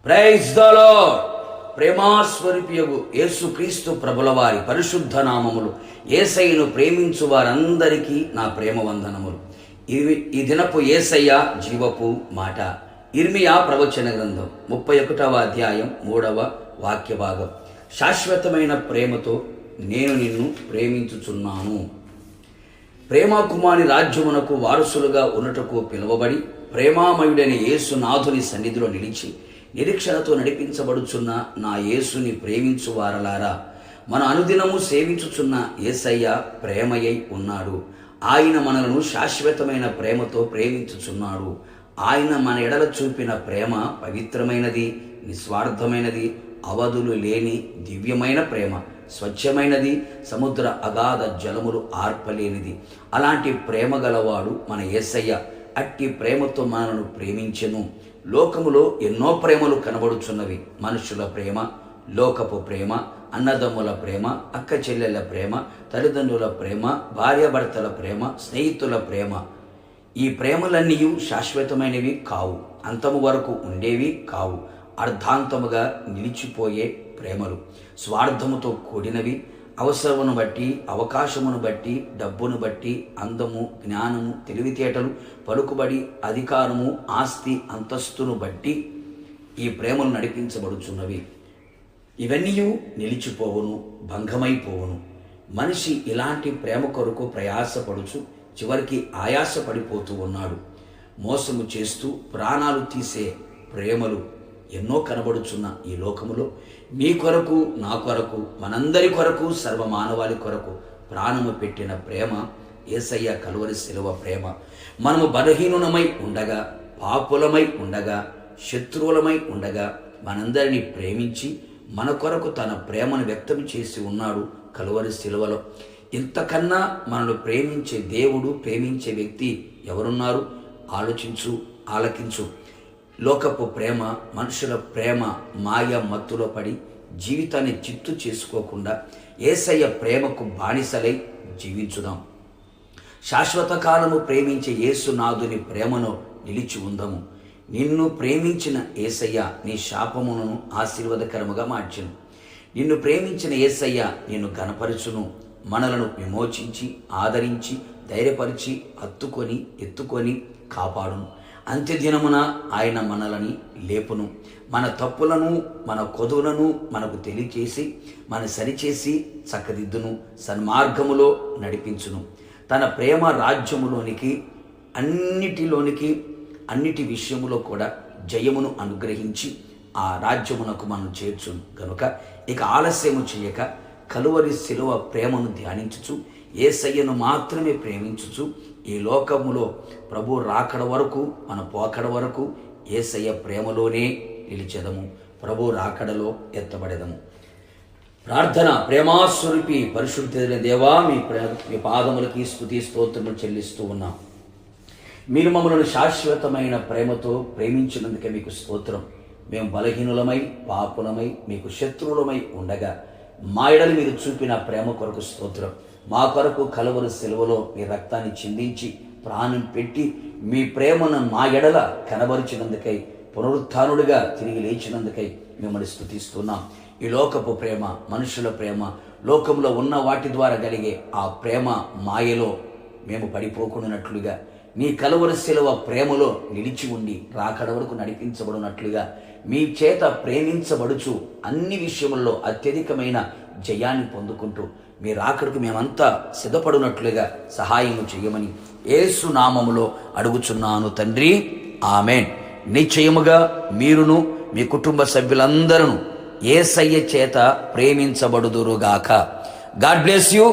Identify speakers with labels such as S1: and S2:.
S1: Praise the lord. ప్రేమాస్వరూపియగు యేసుక్రీస్తు ప్రభుల వారి పరిశుద్ధ నామములు, యేసయ్యను ప్రేమించు వారందరికీ నా ప్రేమ వందనములు. ఈ దినపు యేసయ్య జీవపు మాట. ఇర్మియా ప్రవచన గ్రంథం 31వ అధ్యాయం 3వ వాక్య భాగం. శాశ్వతమైన ప్రేమతో నేను నిన్ను ప్రేమించుచున్నాను. ప్రేమాకుమారి రాజ్యమునకు వారసులుగా ఉన్నటకు పిలువబడి ప్రేమామయుడైన యేసునాథుని సన్నిధిలో నిలిచి నిరీక్షణతో నడిపించబడుచున్న నా యేసుని ప్రేమించు వారలారా, మన అనుదినము సేవించుచున్న యేసయ్య ప్రేమయై ఉన్నాడు. ఆయన మనలను శాశ్వతమైన ప్రేమతో ప్రేమించుచున్నాడు. ఆయన మన ఎడల చూపిన ప్రేమ పవిత్రమైనది, నిస్వార్థమైనది, అవధులు లేని దివ్యమైన ప్రేమ, స్వచ్ఛమైనది, సముద్ర అగాధ జలములు ఆర్పలేనిది. అలాంటి ప్రేమ గలవాడు మన యేసయ్య. అట్టి ప్రేమతో మనను ప్రేమించెను. లోకములో ఎన్నో ప్రేమలు కనబడుచున్నవి. మనుషుల ప్రేమ, లోకపు ప్రేమ, అన్నదమ్ముల ప్రేమ, అక్క చెల్లెళ్ళ ప్రేమ, తల్లిదండ్రుల ప్రేమ, భార్యాభర్తల ప్రేమ, స్నేహితుల ప్రేమ. ఈ ప్రేమలన్నీ శాశ్వతమైనవి కావు, అంతము వరకు ఉండేవి కావు. అర్ధాంతముగా నిలిచిపోయే ప్రేమలు, స్వార్థముతో కూడినవి, అవసరమును బట్టి, అవకాశమును బట్టి, డబ్బును బట్టి, అందము, జ్ఞానము, తెలివితేటలు, పలుకుబడి, అధికారము, ఆస్తి, అంతస్తును బట్టి ఈ ప్రేమలు నడిపించబడుచున్నవి. ఇవన్నీ నిలిచిపోవును, భంగమైపోవును. మనిషి ఇలాంటి ప్రేమ కొరకు ప్రయాసపడుచు చివరికి ఆయాసపడిపోతూ ఉన్నాడు. మోసము చేస్తూ ప్రాణాలు తీసే ప్రేమలు ఎన్నో కనబడుచున్న ఈ లోకములో మీ కొరకు, నా కొరకు, మనందరి కొరకు, సర్వమానవాళి కొరకు ప్రాణము పెట్టిన ప్రేమ యేసయ్య కలువరి శిలువ ప్రేమ. మనము బలహీనులమై ఉండగా, పాపులమై ఉండగా, శత్రువులమై ఉండగా మనందరినీ ప్రేమించి మన కొరకు తన ప్రేమను వ్యక్తం చేసి ఉన్నాడు కలువరి శిలువలో. ఇంతకన్నా మనల్ని ప్రేమించే దేవుడు, ప్రేమించే వ్యక్తి ఎవరున్నారు? ఆలోచించు, ఆలకించు. లోకపు ప్రేమ, మనుషుల ప్రేమ మాయ మత్తులో పడి జీవితాన్ని చిత్తు చేసుకోకుండా యేసయ్య ప్రేమకు బానిసలై జీవించుదాం. శాశ్వత కాలము ప్రేమించే యేసునాథుని ప్రేమను నిలిచి ఉందము. నిన్ను ప్రేమించిన యేసయ్య నీ శాపమును ఆశీర్వాదకరముగా మార్చును. నిన్ను ప్రేమించిన యేసయ్య నిన్ను ఘనపరచును. మనలను విమోచించి, ఆదరించి, ధైర్యపరిచి, హత్తుకొని, ఎత్తుకొని కాపాడును. అంత్యదినమున ఆయన మనలని లేపును. మన తప్పులను, మన కొదువులను మనకు తెలియచేసి, మన సరిచేసి చక్కదిద్దును, సన్మార్గములో నడిపించును. తన ప్రేమ రాజ్యములోనికి, అన్నిటి విషయములో కూడా జయమును అనుగ్రహించి ఆ రాజ్యమునకు మనం చేర్చును. కనుక ఇక ఆలస్యము చేయక కలువరి శిలువ ప్రేమను ధ్యానించుచు, యేసయ్యను మాత్రమే ప్రేమించుచు ఈ లోకములో ప్రభు రాకడ వరకు, మన పోకడ వరకు యేసయ్య ప్రేమలోనే నిలిచెదము. ప్రభు రాకడలో ఎత్తబడెదము. ప్రార్థన. ప్రేమాస్వరూపి పరిశుద్ధుడైన దేవా, మీ పాదములకి స్తుతి స్తోత్రములు చెల్లిస్తూ ఉన్నాం. మీరు మమ్మల్ని శాశ్వతమైన ప్రేమతో ప్రేమించినందుకే మీకు స్తోత్రం. మేము బలహీనులమై, పాపులమై, మీకు శత్రువులమై ఉండగా మా ఎడల మీరు చూపిన ప్రేమ కొరకు స్తోత్రం. మా కొరకు కలువరి శిలువలో మీ రక్తాన్ని చిందించి ప్రాణం పెట్టి మీ ప్రేమను మా ఎడల కనబరిచినందుకై, పునరుత్థానుడిగా తిరిగి లేచినందుకై మిమ్మల్ని స్తుతిస్తున్నాం. ఈ లోకపు ప్రేమ, మనుషుల ప్రేమ, లోకంలో ఉన్న వాటి ద్వారా కలిగే ఆ ప్రేమ మాయలో మేము పడిపోకున్నట్లుగా, నీ కలువరి శిలువ ప్రేమలో నిలిచి ఉండి రాకడ వరకు నడిపించబడినట్లుగా, మీ చేత ప్రేమించబడుచు అన్ని విషయముల్లో అత్యధికమైన జయాన్ని పొందుకుంటూ మీ రాకడకు మేమంతా సిద్ధపడినట్లుగా సహాయము చేయమని యేసు నామములో అడుగుచున్నాను తండ్రి. ఆమెన్. నిశ్చయముగా మీరును మీ కుటుంబ సభ్యులందరూ యేసయ్య చేత ప్రేమించబడుదురుగాక. God bless you.